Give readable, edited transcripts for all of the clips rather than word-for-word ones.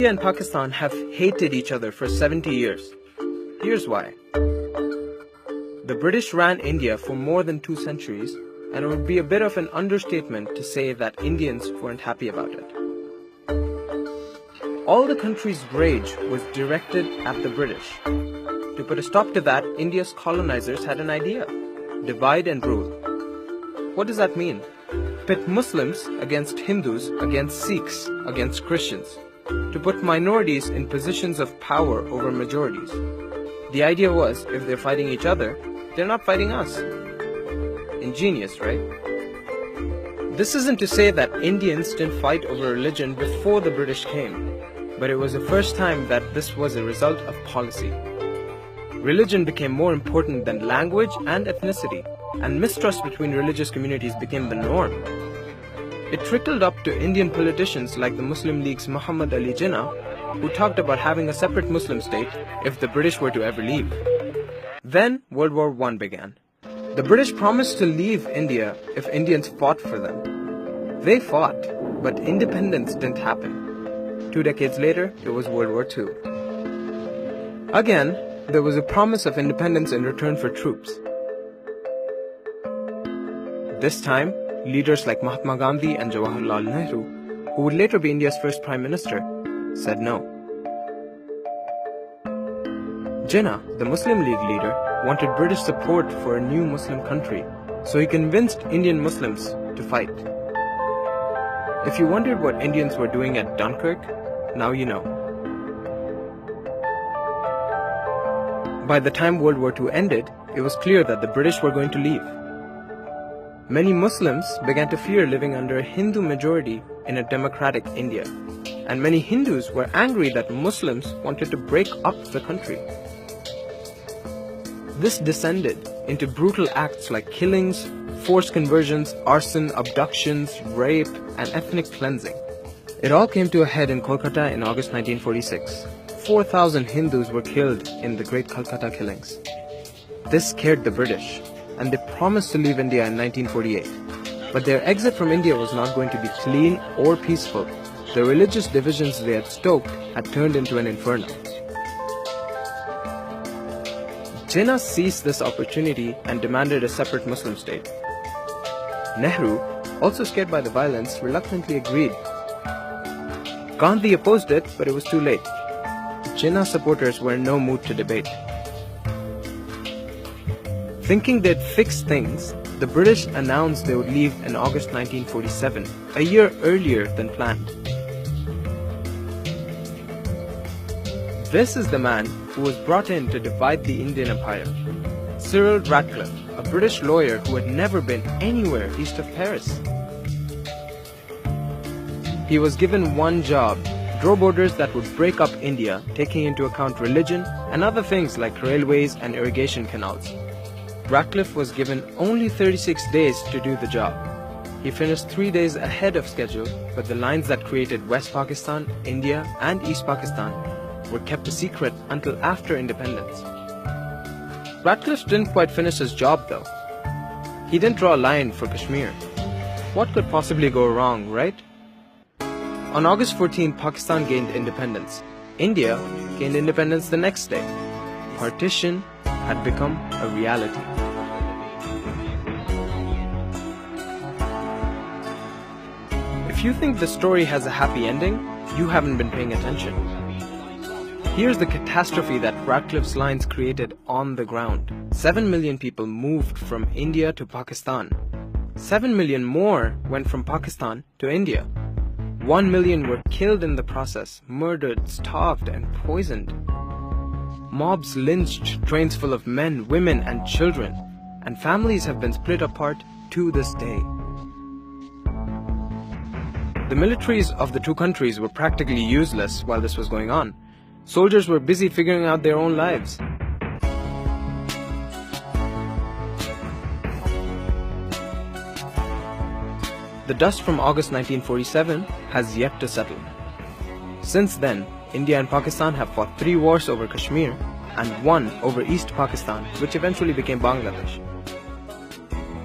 India and Pakistan have hated each other for 70 years. Here's why. The British ran India for more than 2 centuries, and it would be a bit of an understatement to say that Indians weren't happy about it. All the country's rage was directed at the British. To put a stop to that, India's colonizers had an idea: divide and rule. What does that mean? Pit Muslims against Hindus, against Sikhs, against Christians. To put minorities in positions of power over majorities. The idea was, if they're fighting each other, they're not fighting us. Ingenious, right? This isn't to say that Indians didn't fight over religion before the British came, but it was the first time that this was a result of policy. Religion became more important than language and ethnicity, and mistrust between religious communities became the norm. It trickled up to Indian politicians like the Muslim League's Muhammad Ali Jinnah, who talked about having a separate Muslim state if the British were to ever leave. Then World War I began. The British promised to leave India if Indians fought for them. They fought, but independence didn't happen. 2 decades later, it was World War II. Again, there was a promise of independence in return for troops. This time, leaders like Mahatma Gandhi and Jawaharlal Nehru, who would later be India's first Prime Minister, said no. Jinnah, the Muslim League leader, wanted British support for a new Muslim country, so he convinced Indian Muslims to fight. If you wondered what Indians were doing at Dunkirk, now you know. By the time World War II ended, it was clear that the British were going to leave. Many Muslims began to fear living under a Hindu majority in a democratic India, and many Hindus were angry that Muslims wanted to break up the country. This descended into brutal acts like killings, forced conversions, arson, abductions, rape, and ethnic cleansing. It all came to a head in Kolkata in August 1946. 4,000 Hindus were killed in the Great Calcutta Killings. This scared the British, and they promised to leave India in 1948. But their exit from India was not going to be clean or peaceful. The religious divisions they had stoked had turned into an inferno. Jinnah seized this opportunity and demanded a separate Muslim state. Nehru, also scared by the violence, reluctantly agreed. Gandhi opposed it, but it was too late. Jinnah supporters were in no mood to debate. Thinking they'd fix things, the British announced they would leave in August 1947, a year earlier than planned. This is the man who was brought in to divide the Indian Empire. Cyril Ratcliffe, a British lawyer who had never been anywhere east of Paris. He was given one job: draw borders that would break up India, taking into account religion and other things like railways and irrigation canals. Ratcliffe was given only 36 days to do the job. He finished 3 days ahead of schedule, but the lines that created West Pakistan, India, and East Pakistan were kept a secret until after independence. Ratcliffe didn't quite finish his job though. He didn't draw a line for Kashmir. What could possibly go wrong, right? On August 14, Pakistan gained independence. India gained independence the next day. Partition had become a reality. If you think the story has a happy ending, you haven't been paying attention. Here's the catastrophe that Ratcliffe's lines created on the ground. 7 million people moved from India to Pakistan. 7 million more went from Pakistan to India. 1 million were killed in the process, murdered, starved, and poisoned. Mobs lynched trains full of men, women, and children, and families have been split apart to this day. The militaries of the 2 countries were practically useless while this was going on. Soldiers were busy figuring out their own lives. The dust from August 1947 has yet to settle. Since then, India and Pakistan have fought 3 wars over Kashmir and 1 over East Pakistan, which eventually became Bangladesh.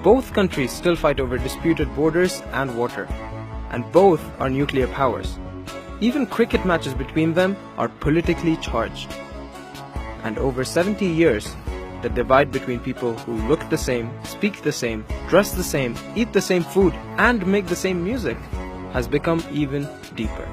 Both countries still fight over disputed borders and water, and both are nuclear powers. Even cricket matches between them are politically charged. And over 70 years, the divide between people who look the same, speak the same, dress the same, eat the same food, and make the same music has become even deeper.